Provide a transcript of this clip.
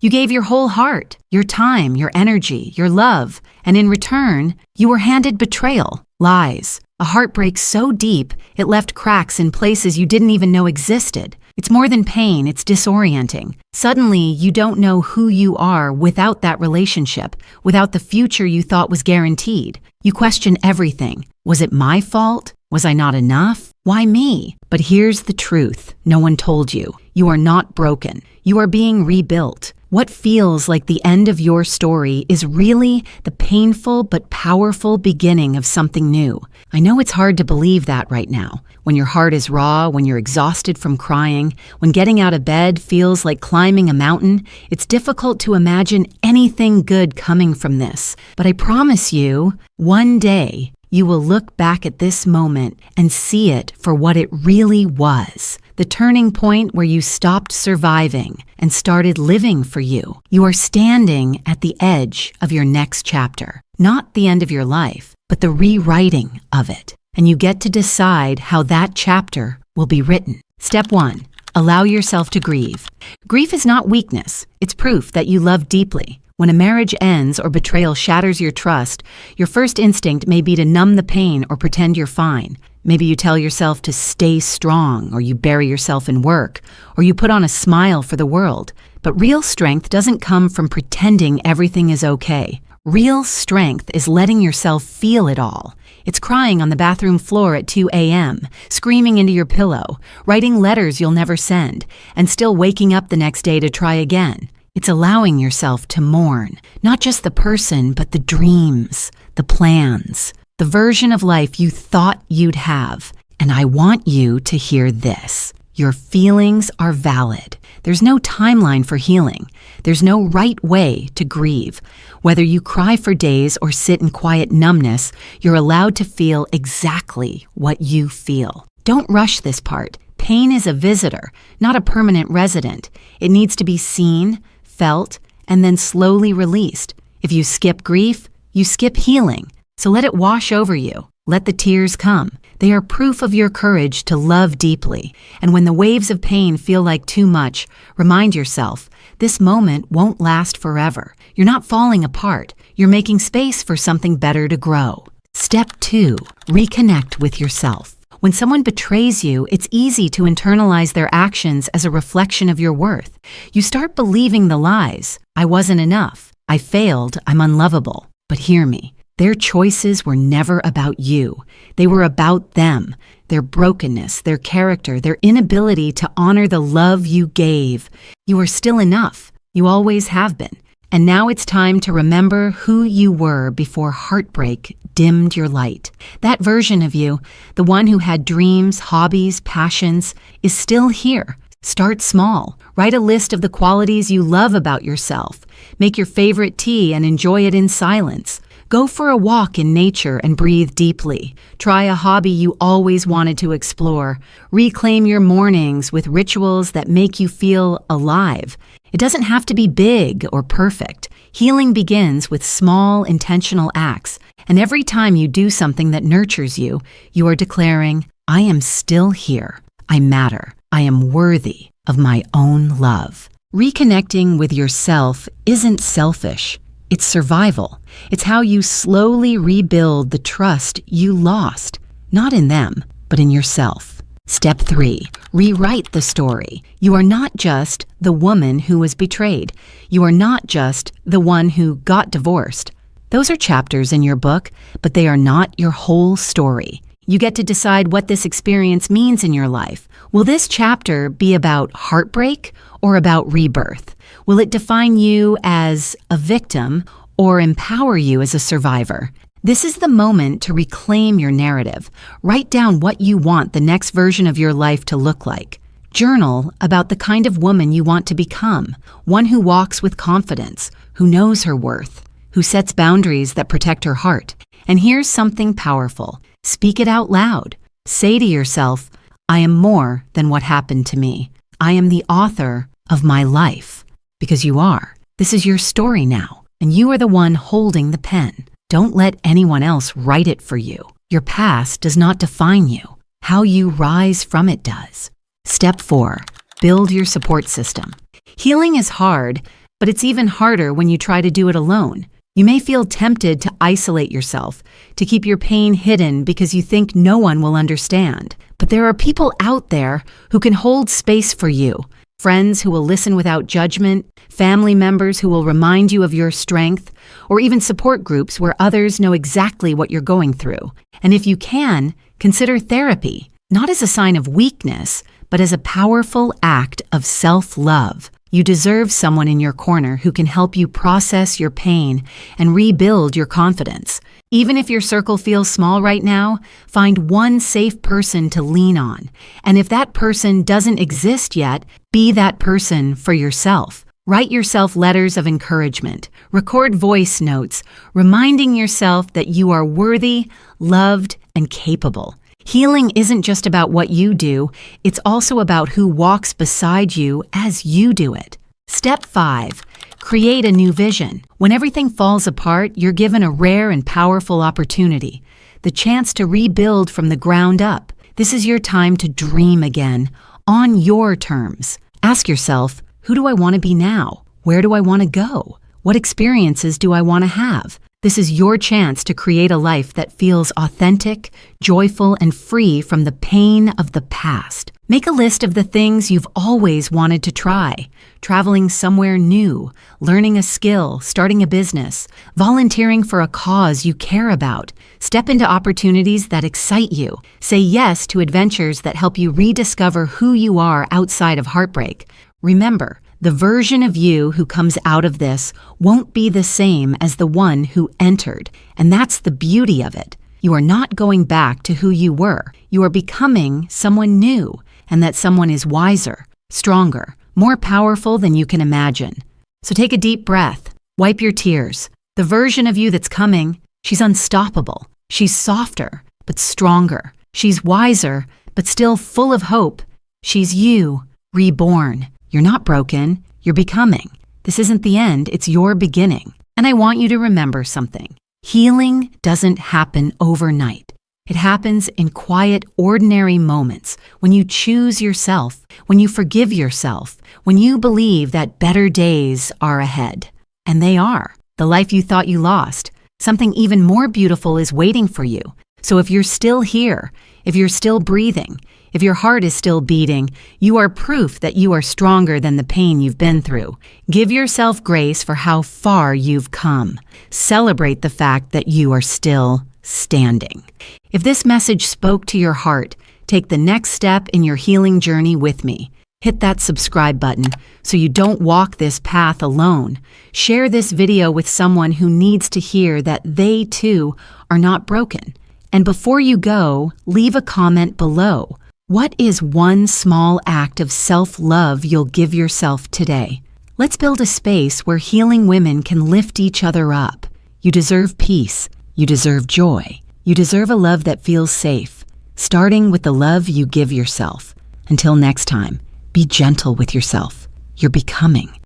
You gave your whole heart, your time, your energy, your love, and in return, you were handed betrayal, lies, a heartbreak so deep it left cracks in places you didn't even know existed. It's more than pain, it's disorienting. Suddenly, you don't know who you are without that relationship, without the future you thought was guaranteed. You question everything. Was it my fault? Was I not enough? Why me? But here's the truth no one told you. You are not broken. You are being rebuilt. What feels like the end of your story is really the painful but powerful beginning of something new. I know it's hard to believe that right now. When your heart is raw, when you're exhausted from crying, when getting out of bed feels like climbing a mountain, it's difficult to imagine anything good coming from this. But I promise you, one day, you will look back at this moment and see it for what it really was. The turning point where you stopped surviving and started living for you. You are standing at the edge of your next chapter. Not the end of your life, but the rewriting of it. And you get to decide how that chapter will be written. Step 1. Allow yourself to grieve. Grief is not weakness. It's proof that you love deeply. When a marriage ends or betrayal shatters your trust, your first instinct may be to numb the pain or pretend you're fine. Maybe you tell yourself to stay strong, or you bury yourself in work, or you put on a smile for the world. But real strength doesn't come from pretending everything is okay. Real strength is letting yourself feel it all. It's crying on the bathroom floor at 2 a.m., screaming into your pillow, writing letters you'll never send, and still waking up the next day to try again. It's allowing yourself to mourn, not just the person, but the dreams, the plans, the version of life you thought you'd have. And I want you to hear this. Your feelings are valid. There's no timeline for healing. There's no right way to grieve. Whether you cry for days or sit in quiet numbness, you're allowed to feel exactly what you feel. Don't rush this part. Pain is a visitor, not a permanent resident. It needs to be seen, felt, and then slowly released. If you skip grief, you skip healing. So let it wash over you. Let the tears come. They are proof of your courage to love deeply. And when the waves of pain feel like too much, remind yourself, this moment won't last forever. You're not falling apart. You're making space for something better to grow. Step 2, reconnect with yourself. When someone betrays you, it's easy to internalize their actions as a reflection of your worth. You start believing the lies. I wasn't enough. I failed. I'm unlovable. But hear me. Their choices were never about you. They were about them, their brokenness, their character, their inability to honor the love you gave. You are still enough. You always have been. And now it's time to remember who you were before heartbreak dimmed your light. That version of you, the one who had dreams, hobbies, passions, is still here. Start small. Write a list of the qualities you love about yourself. Make your favorite tea and enjoy it in silence. Go for a walk in nature and breathe deeply. Try a hobby you always wanted to explore. Reclaim your mornings with rituals that make you feel alive. It doesn't have to be big or perfect. Healing begins with small, intentional acts. And every time you do something that nurtures you, you are declaring, I am still here. I matter. I am worthy of my own love. Reconnecting with yourself isn't selfish. It's survival. It's how you slowly rebuild the trust you lost, not in them, but in yourself. Step 3, rewrite the story. You are not just the woman who was betrayed. You are not just the one who got divorced. Those are chapters in your book, but they are not your whole story. You get to decide what this experience means in your life. Will this chapter be about heartbreak or about rebirth? Will it define you as a victim or empower you as a survivor? This is the moment to reclaim your narrative. Write down what you want the next version of your life to look like. Journal about the kind of woman you want to become, one who walks with confidence, who knows her worth, who sets boundaries that protect her heart. And here's something powerful. Speak it out loud. Say to yourself, I am more than what happened to me. I am the author of my life. Because you are. This is your story now, and you are the one holding the pen. Don't let anyone else write it for you. Your past does not define you. How you rise from it does. Step 4, build your support system. Healing is hard, but it's even harder when you try to do it alone. You may feel tempted to isolate yourself, to keep your pain hidden because you think no one will understand. But there are people out there who can hold space for you. Friends who will listen without judgment, family members who will remind you of your strength, or even support groups where others know exactly what you're going through. And if you can, consider therapy, not as a sign of weakness, but as a powerful act of self-love. You deserve someone in your corner who can help you process your pain and rebuild your confidence. Even if your circle feels small right now, find one safe person to lean on. And if that person doesn't exist yet, be that person for yourself. Write yourself letters of encouragement. Record voice notes, reminding yourself that you are worthy, loved, and capable. Healing isn't just about what you do, it's also about who walks beside you as you do it. Step 5. Create a new vision. When everything falls apart, you're given a rare and powerful opportunity, the chance to rebuild from the ground up. This is your time to dream again, on your terms. Ask yourself, who do I want to be now? Where do I want to go? What experiences do I want to have? This is your chance to create a life that feels authentic, joyful, and free from the pain of the past. Make a list of the things you've always wanted to try. Traveling somewhere new, learning a skill, starting a business, volunteering for a cause you care about. Step into opportunities that excite you. Say yes to adventures that help you rediscover who you are outside of heartbreak. Remember, the version of you who comes out of this won't be the same as the one who entered, and that's the beauty of it. You are not going back to who you were. You are becoming someone new, and that someone is wiser, stronger, more powerful than you can imagine. So take a deep breath, wipe your tears. The version of you that's coming, she's unstoppable. She's softer, but stronger. She's wiser, but still full of hope. She's you, reborn. You're not broken, you're becoming. This isn't the end, it's your beginning. And I want you to remember something. Healing doesn't happen overnight. It happens in quiet, ordinary moments, when you choose yourself, when you forgive yourself, when you believe that better days are ahead. And they are. The life you thought you lost, something even more beautiful is waiting for you. So if you're still here, if you're still breathing, if your heart is still beating, you are proof that you are stronger than the pain you've been through. Give yourself grace for how far you've come. Celebrate the fact that you are still standing. If this message spoke to your heart, take the next step in your healing journey with me. Hit that subscribe button so you don't walk this path alone. Share this video with someone who needs to hear that they too are not broken. And before you go, leave a comment below. What is one small act of self-love you'll give yourself today? Let's build a space where healing women can lift each other up. You deserve peace. You deserve joy. You deserve a love that feels safe, starting with the love you give yourself. Until next time, be gentle with yourself. You're becoming.